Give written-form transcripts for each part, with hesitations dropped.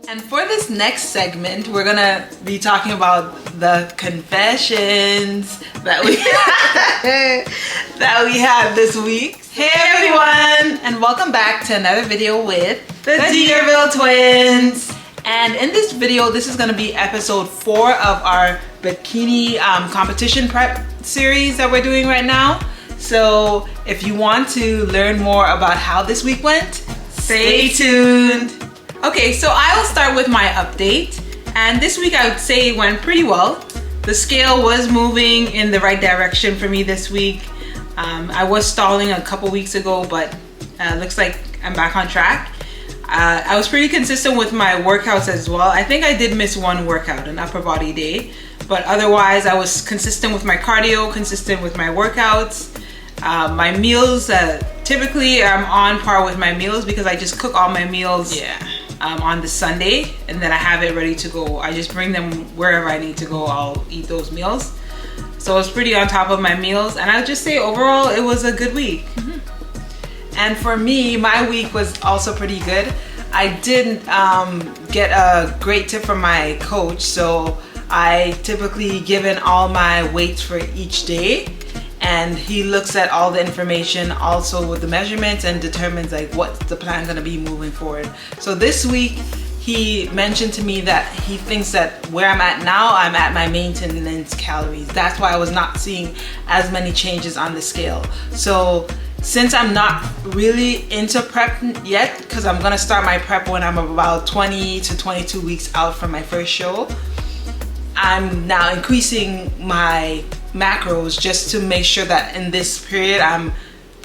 And for this next segment, we're gonna be talking about the confessions that we that we had this week. Hey everyone, and welcome back to another video with the Deerville Twins. And in this video, this is gonna be episode 4 of our bikini competition prep series that we're doing right now. So if you want to learn more about how this week went, stay tuned. Okay, so I'll start with my update. And this week I would say it went pretty well. The scale was moving in the right direction for me this week. I was stalling a couple weeks ago, but looks like I'm back on track. I was pretty consistent with my workouts as well. I think I did miss one workout, an upper body day, but otherwise I was consistent with my cardio, consistent with my workouts. My meals, typically I'm on par with my meals because I just cook all my meals on the Sunday, and then I have it ready to go. I just bring them wherever I need to go. I'll eat those meals. So I was pretty on top of my meals, and I would just say overall it was a good week. And for me, my week was also pretty good. I did get a great tip from my coach. So I typically give in all my weights for each day, and he looks at all the information also with the measurements and determines like what's the plan gonna be moving forward. So this week he mentioned to me that he thinks that where I'm at now, I'm at my maintenance calories. That's why I was not seeing as many changes on the scale. So since I'm not really into prep yet, because I'm gonna start my prep when I'm about 20 to 22 weeks out from my first show, I'm now increasing my macros just to make sure that in this period I'm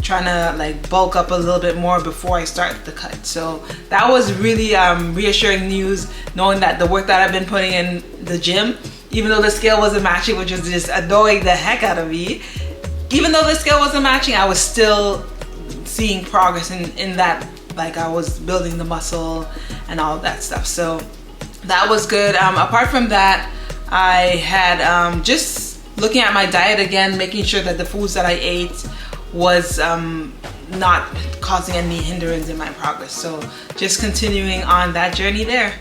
trying to like bulk up a little bit more before I start the cut. So that was really reassuring news, knowing that the work that I've been putting in the gym, even though the scale wasn't matching, which was just annoying the heck out of me, even though the scale wasn't matching, I was still seeing progress in that, like I was building the muscle and all of that stuff. So that was good. Apart from that, I had just looking at my diet again, making sure that the foods that I ate was not causing any hindrance in my progress. So just continuing on that journey there.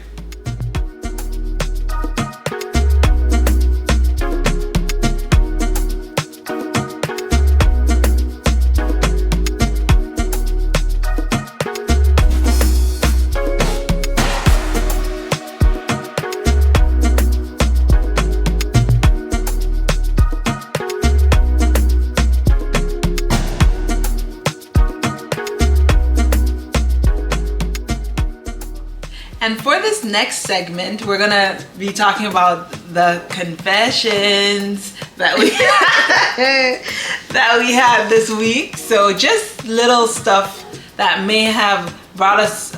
And for this next segment, we're gonna be talking about the confessions that we that we had this week. So just little stuff that may have brought us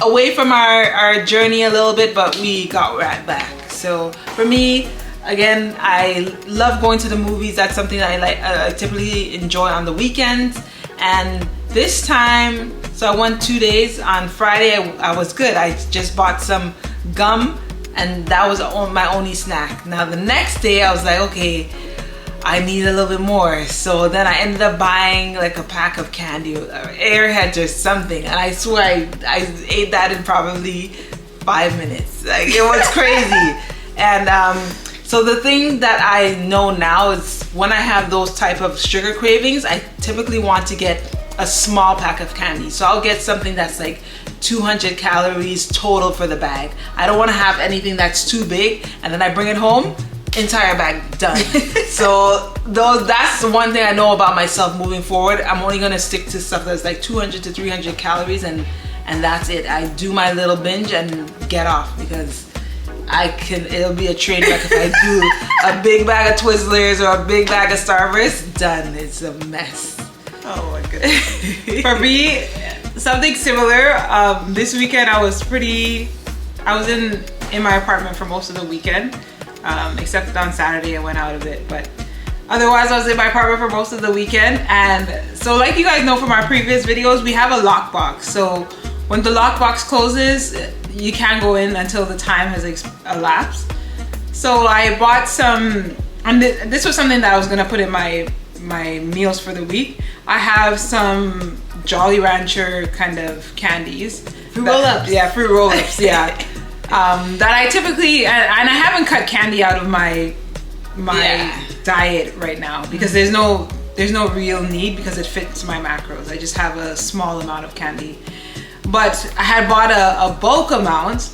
away from our journey a little bit, but we got right back. So for me, again, I love going to the movies. That's something that I typically enjoy on the weekends. And this time, so I went 2 days. On Friday, I was good. I just bought some gum, and that was my only snack. Now the next day, I was like, okay, I need a little bit more. So then I ended up buying like a pack of candy, Airheads or something. And I swear I ate that in probably 5 minutes. Like it was crazy. And so the thing that I know now is when I have those type of sugar cravings, I typically want to get a small pack of candy. So I'll get something that's like 200 calories total for the bag. I don't want to have anything that's too big and then I bring it home, entire bag done. So that's the one thing I know about myself moving forward. I'm only gonna stick to stuff that's like 200 to 300 calories and that's it. I do my little binge and get off because it'll be a train wreck if I do a big bag of Twizzlers or a big bag of Starburst. Done. It's a mess. Oh my goodness. For me, something similar. This weekend I was in my apartment for most of the weekend, except on Saturday I went out a bit, but otherwise I was in my apartment for most of the weekend. And so like you guys know from our previous videos, we have a lockbox. So when the lockbox closes, you can't go in until the time has elapsed. So I bought some, and this was something that I was gonna put in my meals for the week. I have some Jolly Rancher kind of candies. Fruit roll-ups. Yeah, fruit roll-ups, yeah. that I typically, and I haven't cut candy out of my diet right now because there's no real need because it fits my macros. I just have a small amount of candy. But I had bought a bulk amount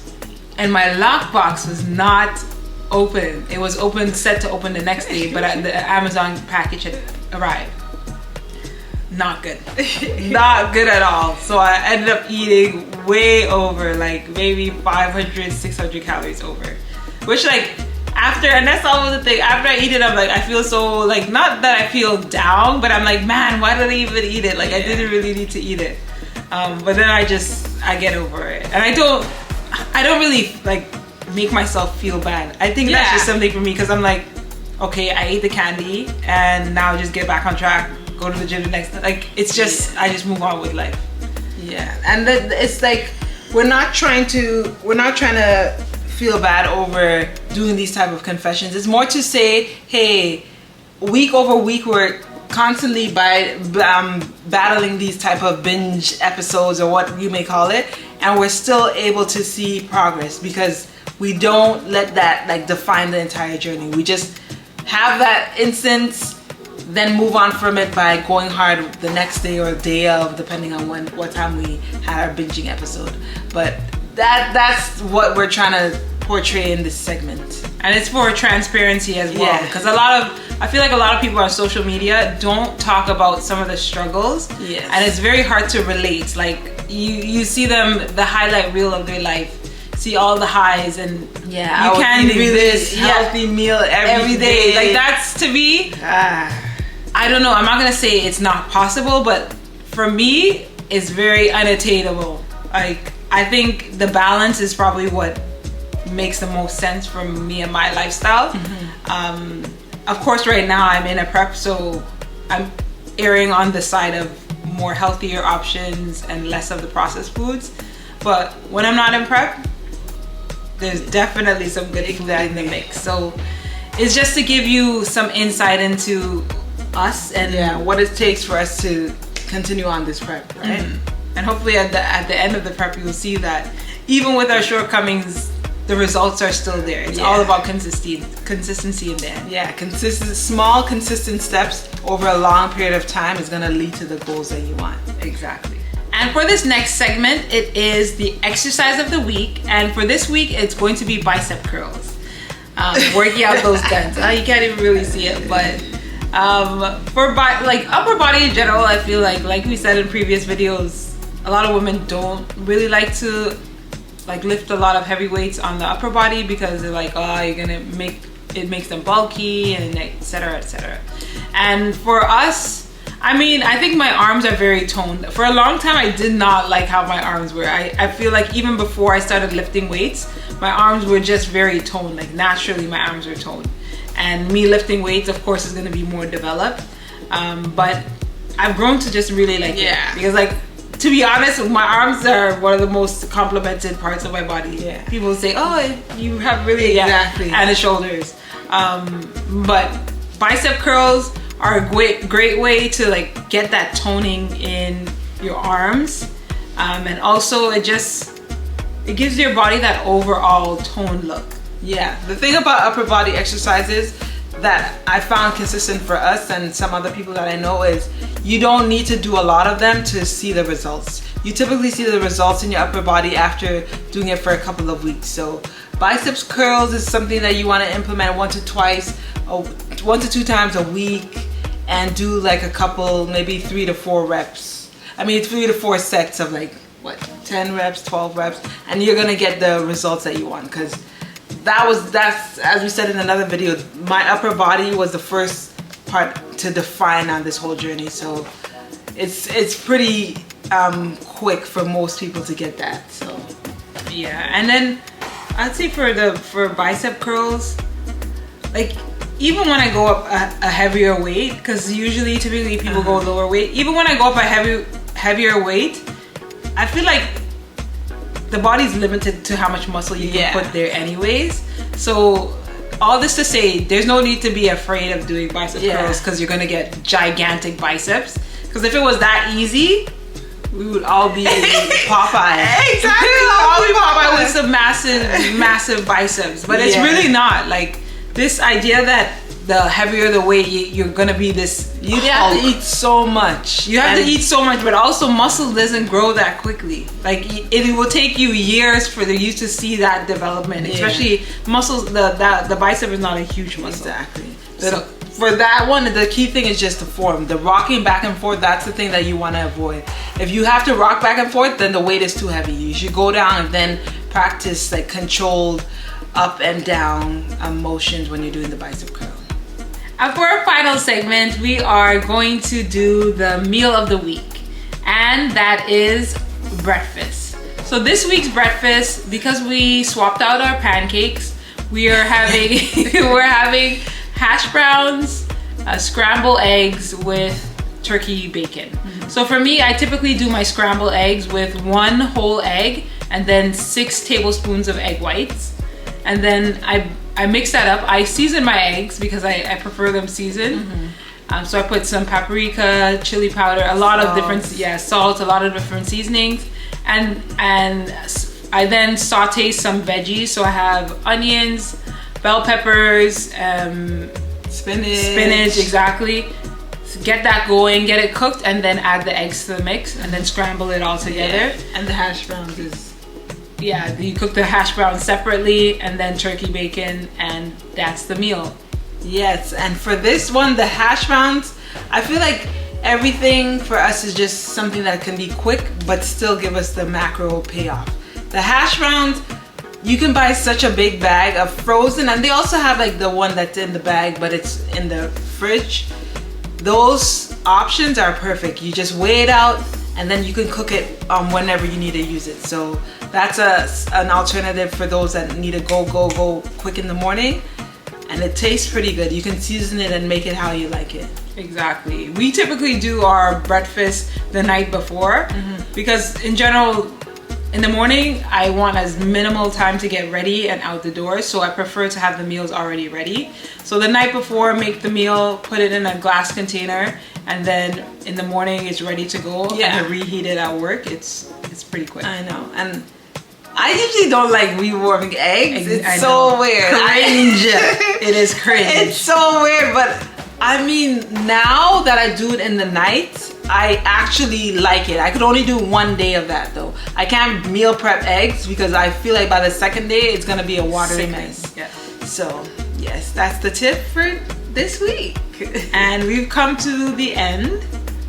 and my lockbox was not open. It was set to open the next day, but the Amazon package had arrived. Not good. Not good at all. So I ended up eating way over, like maybe 500, 600 calories over. Which like after, and that's always the thing, after I eat it, I'm like, I feel so like, not that I feel down, but I'm like, man, why did I even eat it? Like I didn't really need to eat it. But then I get over it. And I don't really like make myself feel bad. I think that's just something for me because I'm like, okay, I ate the candy and now just get back on track, go to the gym the next, like it's just, I just move on with life. Yeah, and it's like, we're not trying to feel bad over doing these type of confessions. It's more to say, hey, week over week we're constantly battling these type of binge episodes or what you may call it, and we're still able to see progress because we don't let that like define the entire journey. We just have that instance, then move on from it by going hard the next day or day of, depending on what time we had our binging episode. But that's what we're trying to portray in this segment. And it's for transparency as well, because I feel like a lot of people on social media don't talk about some of the struggles. Yes. And it's very hard to relate. Like you see them, the highlight reel of their life, see all the highs, and you can do this healthy meal every day. Like that's, to me, I don't know, I'm not gonna say it's not possible, but for me, it's very unattainable. Like I think the balance is probably what makes the most sense for me and my lifestyle. Of course, right now I'm in a prep, so I'm erring on the side of more healthier options and less of the processed foods. But when I'm not in prep, there's definitely some good food in the mix. So it's just to give you some insight into us and what it takes for us to continue on this prep, right? And hopefully at the end of the prep, you'll see that even with our shortcomings, the results are still there. It's all about consistency in the end. Yeah, small consistent steps over a long period of time is gonna lead to the goals that you want. Exactly. And for this next segment, it is the exercise of the week. And for this week, it's going to be bicep curls. Working out those guns. You can't even really see it, but for upper body in general, I feel like we said in previous videos, a lot of women don't really like to lift a lot of heavy weights on the upper body because they're like, oh, it makes them bulky, and etc. etc. And for us, I mean, I think my arms are very toned. For a long time, I did not like how my arms were. I feel like even before I started lifting weights, my arms were just very toned. Like naturally, my arms are toned. And me lifting weights, of course, is going to be more developed. But I've grown to just really like it. Because to be honest, my arms are one of the most complimented parts of my body. Yeah. People say, oh, you have really, and the shoulders. But bicep curls are a great way to get that toning in your arms. And also it gives your body that overall toned look. Yeah, the thing about upper body exercises that I found consistent for us and some other people that I know is you don't need to do a lot of them to see the results. You typically see the results in your upper body after doing it for a couple of weeks. So biceps curls is something that you want to implement 1 to 2 times a week and do a couple, maybe 3 to 4 reps. I mean 3 to 4 sets of 10 reps, 12 reps, and you're gonna get the results that you want, because that's as we said in another video, my upper body was the first part to define on this whole journey. So it's pretty quick for most people to get that. So yeah, and then I'd say for bicep curls, even when I go up a heavier weight, because typically people go lower weight, even when I go up a heavier weight, I feel like the body's limited to how much muscle you can put there anyways. So all this to say, there's no need to be afraid of doing bicep curls because you're gonna get gigantic biceps. Because if it was that easy, we would all be Popeye. Exactly. We would all be Popeye with some massive biceps. But it's really not. Like, this idea that the heavier the weight, you're gonna be this. You have to eat so much. You have to eat so much, but also muscle doesn't grow that quickly. Like, it will take you years for you to see that development. Especially muscles. The bicep is not a huge muscle. Exactly. So for that one, the key thing is just the form. The rocking back and forth, that's the thing that you want to avoid. If you have to rock back and forth, then the weight is too heavy. You should go down and then practice like controlled up and down motions when you're doing the bicep curl. And for our final segment, we are going to do the meal of the week, and that is breakfast. So this week's breakfast, because we swapped out our pancakes, we are having hash browns, scrambled eggs with turkey bacon. So for me, I typically do my scrambled eggs with 1 whole egg and then 6 tablespoons of egg whites, and then I mix that up. I season my eggs because I prefer them seasoned. So I put some paprika, chili powder, a lot of different, salt, a lot of different seasonings. And I then saute some veggies. So I have onions, bell peppers, spinach, exactly. So get that going, get it cooked, and then add the eggs to the mix, and then scramble it all together. And the hash browns is... Yeah, you cook the hash browns separately, and then turkey bacon, and that's the meal. Yes, and for this one, the hash browns, I feel like everything for us is just something that can be quick, but still give us the macro payoff. The hash browns, you can buy such a big bag of frozen, and they also have like the one that's in the bag, but it's in the fridge. Those options are perfect. You just weigh it out, and then you can cook it whenever you need to use it. So that's an alternative for those that need to go quick in the morning. And it tastes pretty good. You can season it and make it how you like it. Exactly. We typically do our breakfast the night before because in general, in the morning, I want as minimal time to get ready and out the door. So I prefer to have the meals already ready. So the night before, make the meal, put it in a glass container, and then in the morning it's ready to go. And reheat it at work. It's pretty quick. I know. And I usually don't like rewarming eggs. It's so weird. Cringe. It is cringe. It's so weird, but I mean, now that I do it in the night, I actually like it. I could only do 1 day of that though. I can't meal prep eggs because I feel like by the second day it's gonna be a watery mess. Yeah. So yes, that's the tip for this week. And we've come to the end.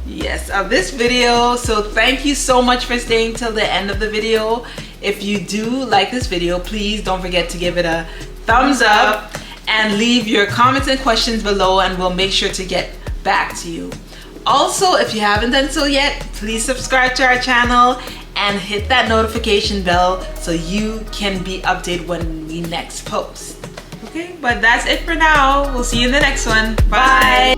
Yes, of this video. So thank you so much for staying till the end of the video. If you do like this video, please don't forget to give it a thumbs up and leave your comments and questions below, and we'll make sure to get back to you. Also, if you haven't done so yet, please subscribe to our channel and hit that notification bell so you can be updated when we next post. Okay, but that's it for now. We'll see you in the next one. Bye.